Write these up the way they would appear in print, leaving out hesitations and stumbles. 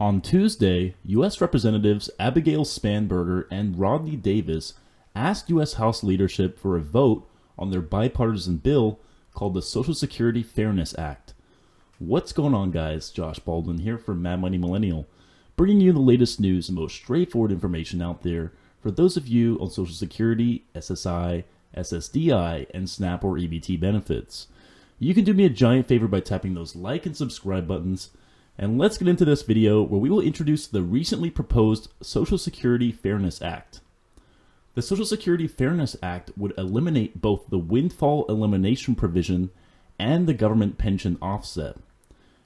On Tuesday, U.S. Representatives Abigail Spanberger and Rodney Davis asked U.S. House leadership for a vote on their bipartisan bill called the Social Security Faimess Act. What's going on, guys? Josh Baldwin here for Mad Money Millennial, bringing you the latest news and most straightforward information out there for those of you on Social Security, SSI, SSDI, and SNAP or EBT benefits. You can do me a giant favor by tapping those like and subscribe buttons, and let's get into this video where we will introduce the recently proposed Social Security Faimess Act. The Social Security Faimess Act would eliminate both the Windfall Elimination Provision and the government pension offset.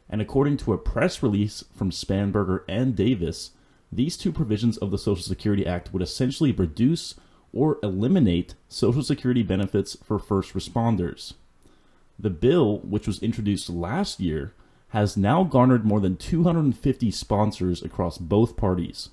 And according to a press release from Spanberger and Davis, these two provisions of the Social Security Act would essentially reduce or eliminate Social Security benefits for first responders. The bill, which was introduced last year, has now garnered more than 250 sponsors across both parties.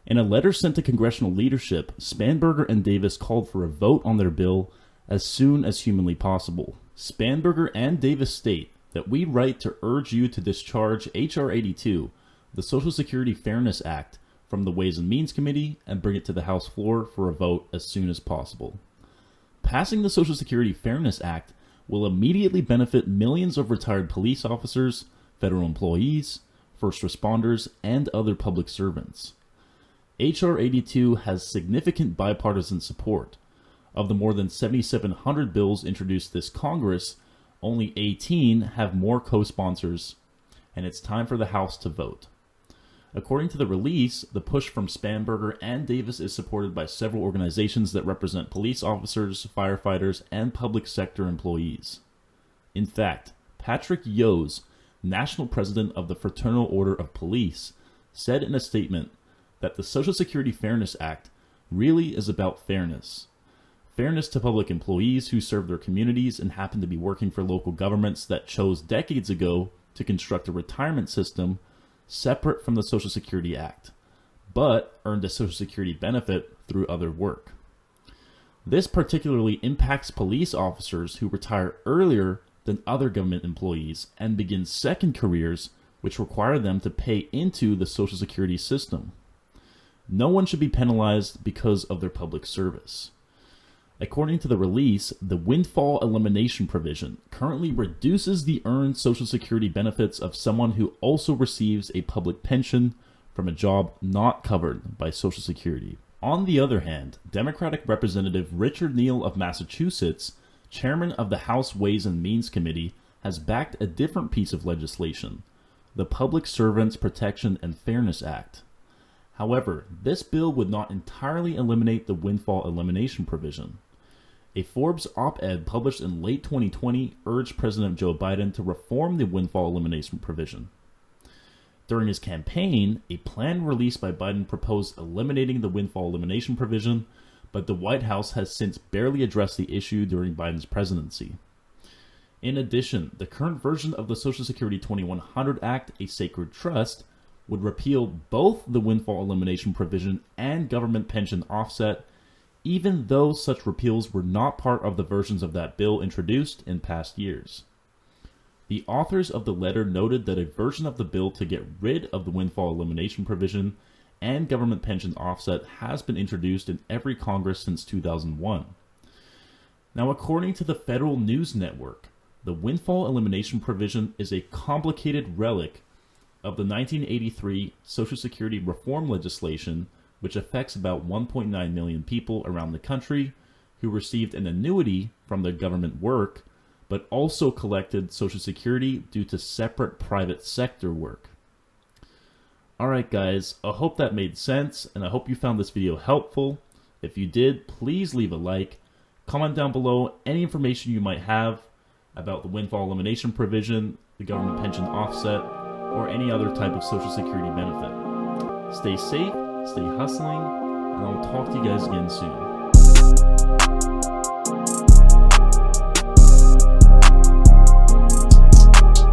In a letter sent to congressional leadership, Spanberger and Davis called for a vote on their bill as soon as humanly possible. Spanberger and Davis state that we write to urge you to discharge H.R. 82, the Social Security Faimess Act, from the Ways and Means Committee and bring it to the House floor for a vote as soon as possible. Passing the Social Security Faimess Act will immediately benefit millions of retired police officers, federal employees, first responders, and other public servants. H.R. 82 has significant bipartisan support. Of the more than 7,700 bills introduced this Congress, only 18 have more co-sponsors, and it's time for the House to vote. According to the release, the push from Spanberger and Davis is supported by several organizations that represent police officers, firefighters, and public sector employees. In fact, Patrick Yose, National President of the Fraternal Order of Police, said in a statement that the Social Security Faimess Act really is about fairness. Fairness to public employees who serve their communities and happen to be working for local governments that chose decades ago to construct a retirement system separate from the Social Security Act, but earned a Social Security benefit through other work. This particularly impacts police officers who retire earlier than other government employees and begin second careers, which require them to pay into the Social Security system. No one should be penalized because of their public service. According to the release, the Windfall Elimination Provision currently reduces the earned Social Security benefits of someone who also receives a public pension from a job not covered by Social Security. On the other hand, Democratic Representative Richard Neal of Massachusetts, chairman of the House Ways and Means Committee, has backed a different piece of legislation, the Public Servants Protection and Fairness Act. However, this bill would not entirely eliminate the Windfall Elimination Provision. A Forbes op-ed published in late 2020 urged President Joe Biden to reform the Windfall Elimination Provision. During his campaign, a plan released by Biden proposed eliminating the Windfall Elimination Provision, but the White House has since barely addressed the issue during Biden's presidency. In addition, the current version of the Social Security 2100 Act, a sacred trust, would repeal both the Windfall Elimination Provision and government pension offset, even though such repeals were not part of the versions of that bill introduced in past years. The authors of the letter noted that a version of the bill to get rid of the Windfall Elimination Provision and government pension offset has been introduced in every Congress since 2001. Now, according to the Federal News Network, the Windfall Elimination Provision is a complicated relic of the 1983 Social Security reform legislation, which affects about 1.9 million people around the country who received an annuity from their government work, but also collected Social Security due to separate private sector work. Alright guys, I hope that made sense, and I hope you found this video helpful. If you did, please leave a like, comment down below any information you might have about the Windfall Elimination Provision, the government pension offset, or any other type of Social Security benefit. Stay safe, stay hustling, and I'll talk to you guys again soon.